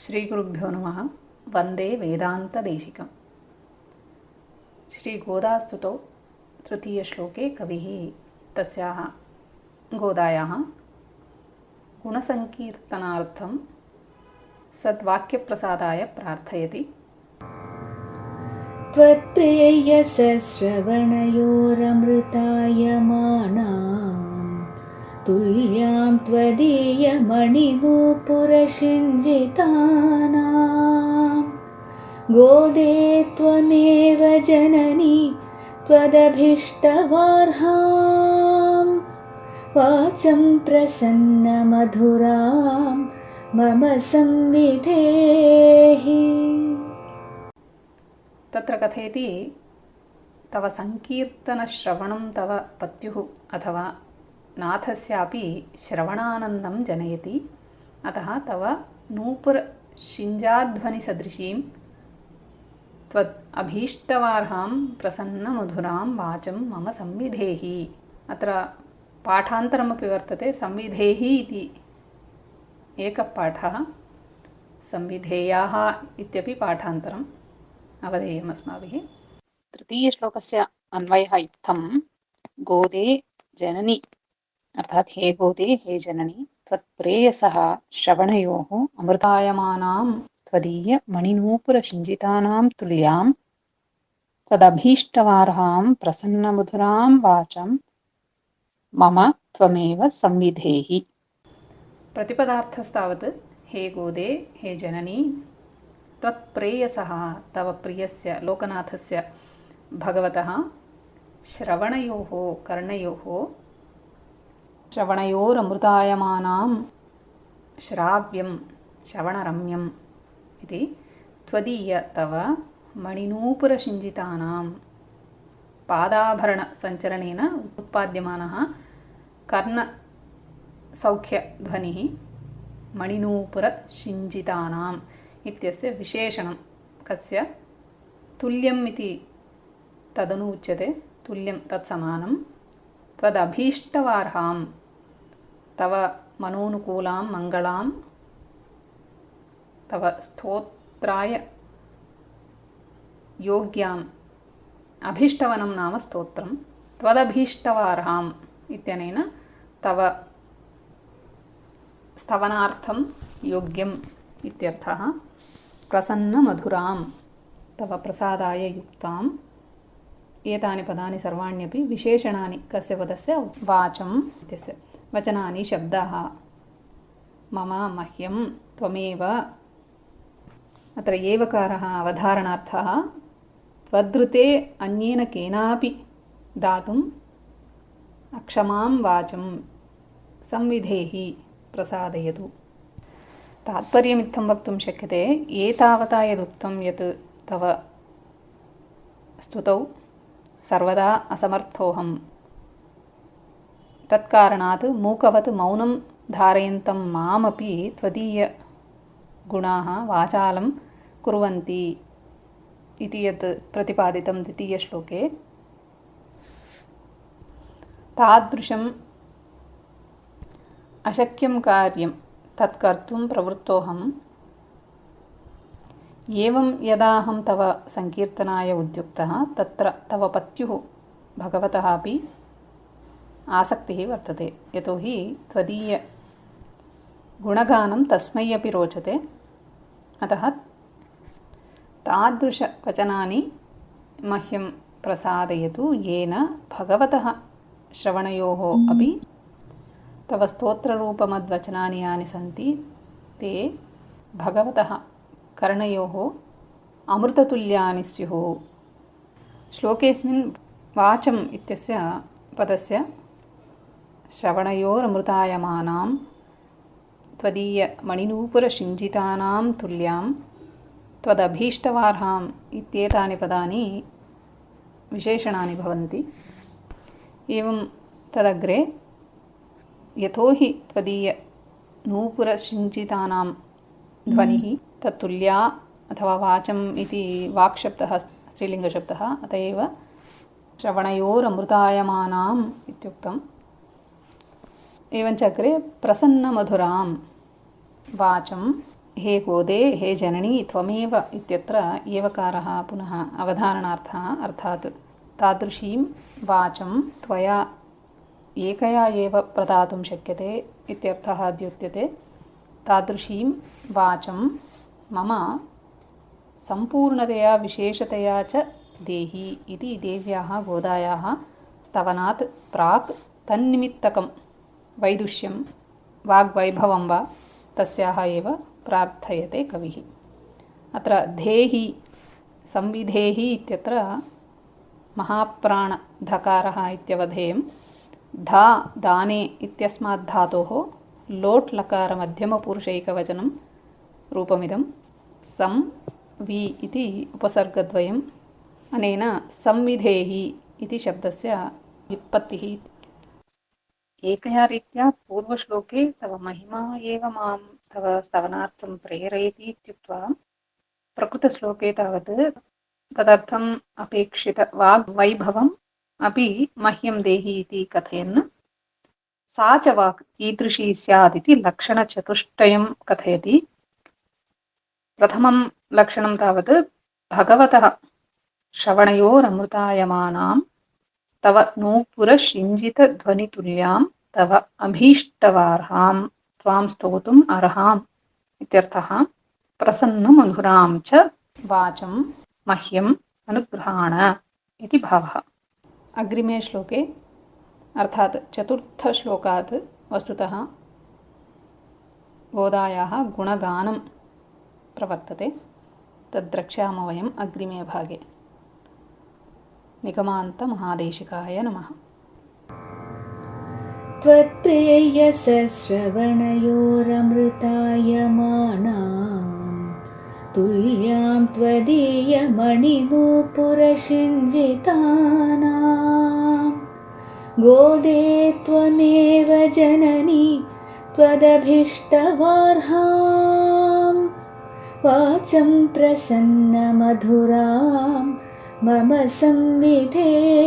श्रीगुरुभ्यो नमः। वन्दे वेदान्तदेशिकम्। श्रीगोदास्तुतौ तृतीयश्लोके कविः तस्याः गोदायाः गुणसङ्कीर्तनार्थं सद्वाक्यप्रसादाय प्रार्थयति। त्वत्प्रेयसश्रवणयोरमृतायमानां तुल्यां त्वदीयमणिनूपुरशिञ्जितानां गोदे त्वमेव जननी त्वदभीष्टवार्हां वाचं प्रसन्नमधुरां मम संविधेहि। तत्र कथयति तव संकीर्तनश्रवणं तव पत्युः अथवा नाथस्यापि श्रवणानन्दं जनयति। अतः तव नूपुरशिञ्जाध्वनिसदृशीं त्वद् अभीष्टवार्हां प्रसन्नमधुरां वाचं मम संविधेहि। अत्र पाठान्तरमपि वर्तते। संविधेहि इति एकः पाठः, संविधेयाः इत्यपि पाठान्तरम् अवधेयम् अस्माभिः। तृतीयश्लोकस्य अन्वयः इत्थं: गोदे जननी अर्थात् हे गोदे, हे जननी, त्वत्प्रेयसः श्रवणयोः अमृतायमानां त्वदीय मणिनूपुरशिञ्जितानां तुल्यां तदभीष्टवार्हां प्रसन्नमधुरां वाचं मम त्वमेव संविधेहि। प्रतिपदार्थस्तावत् हे गोदे, हे जननी, त्वत्प्रेयसः तव प्रियस्य लोकनाथस्य भगवतः श्रवणयोः कर्णयोः श्रवणयोरमृतायमानां श्राव्यं श्रवणरम्यम् इति त्वदीय तव मणिनूपुरशिञ्जितानां पादाभरणसञ्चरणेन उत्पाद्यमानः कर्णसौख्यध्वनिः मणिनूपुरशिञ्जितानाम् इत्यस्य विशेषणं कस्य तुल्यम् इति तदनु उच्यते। तुल्यं तत्समानं त्वदभीष्टवार्हां तव मनोनुकूलां मङ्गलां तव स्तोत्राय योग्याम् अभीष्टवनं नाम स्तोत्रं त्वदभीष्टवार्हाम् इत्यनेन तव स्तवनार्थं योग्यम् इत्यर्थः। प्रसन्नमधुरां तव प्रसादाय युक्ताम्। एतानि पदानि सर्वाण्यपि विशेषणानि कस्य पदस्य? वाचम् इत्यस्य। वचनानि शब्दाः मम, मह्यं, त्वमेव। अत्र एवकारः अवधारणार्थः। त्वदृते अन्येन केनापि दातुम् अक्षमां वाचं संविधेहि, प्रसादयतु। तात्पर्यमित्थं वक्तुं शक्यते। एतावता यदुक्तं यत् तव स्तुतौ सर्वदा असमर्थोऽहं, तत्कारणात् मूकवत् मौनं धारयन्तं मामपि त्वदीयगुणाः वाचालं कुर्वन्ति इति यत् प्रतिपादितं द्वितीयश्लोके, तादृशम् अशक्यं कार्यं तत्कर्तुं प्रवृत्तोऽहम्। एवं यदाहं तव संकीर्तनाय उद्युक्तः तत्र तव पत्युः भगवतः अपि आसक्तिः वर्तते। यतोहि त्वदीयगुणगानं तस्मै अपि रोचते। अतः तादृशवचनानि मह्यं प्रसादयतु येन भगवतः श्रवणयोः अपि तव स्तोत्ररूपमद्वचनानि यानि सन्ति ते भगवतः कर्णयोः अमृततुल्यानि स्युः। श्लोकेऽस्मिन् वाचम् इत्यस्य पदस्य श्रवणयोरमृतायमानां त्वदीयमणिनूपुरशिञ्जितानां तुल्यां त्वदभीष्टवार्हाम् इत्येतानि पदानि विशेषणानि भवन्ति। एवं तदग्रे यतोहि त्वदीयनूपुरशिञ्जितानां ध्वनिः तत्तुल्या अथवा वाचम् इति वाक्शब्दः स्त्रीलिङ्गशब्दः, अत एव श्रवणयोरमृतायमानाम् इत्युक्तम्। एवञ्च अग्रे प्रसन्नमधुरां वाचं हे गोदे हे जननी त्वमेव इत्यत्र एवकारः पुनः अवधारणार्थः अर्थात् तादृशीं वाचं त्वया एकया एव प्रदातुं शक्यते इत्यर्थः द्युत्यते। तादृशीं वाचं मम सम्पूर्णतया विशेषतया च देहि इति देव्याः गोदायाः स्तवनात् प्राक् तन्निमित्तकं वैदुष्यं वाग्वैभवं वा तस्याः एव प्रार्थयते कविः। अत्र धेहि संविधेहि इत्यत्र महाप्राणधकारः इत्यवधेयं। धा दाने इत्यस्मात् धातोः लोट् लकारमध्यमपुरुषैकवचनं रूपमिदं। सं वि इति उपसर्गद्वयम्। अनेन संविधेहि इति शब्दस्य व्युत्पत्तिः। एकया रीत्या पूर्वश्लोके तव महिमा एव मां तव स्तवनार्थं प्रेरयति इत्युक्त्वा प्रकृतश्लोके तावत् तदर्थम् अपेक्षितवाग्वैभवम् अपि मह्यं देहि इति कथयन् सा च वाक् कीदृशी स्यात् इति लक्षणचतुष्टयं कथयति। प्रथमं लक्षणं तावत् भगवतः श्रवणयोरमृतायमानां तव नूपुरशिञ्जितध्वनितुल्यां तव अभीष्टवार्हां त्वां स्तोतुम् अर्हाम् इत्यर्थः। प्रसन्नमधुरां च वाचं मह्यम् अनुगृहाण इति भावः। अग्रिमे श्लोके अर्थात् चतुर्थश्लोकात् वस्तुतः गोदायाः गुणगानं प्रवर्तते। तद्द्रक्ष्यामः वयम् अग्रिमे भागे। निगमान्तमहादेशिकाय नमः। त्वत्प्रेयसश्रवणयोरमृतायमानां तुल्यां त्वदीयमणिनूपुरशिञ्जितानां गोदे त्वमेव जननी त्वदभीष्टवार्हां वाचं प्रसन्नमधुरां मम संविधेहि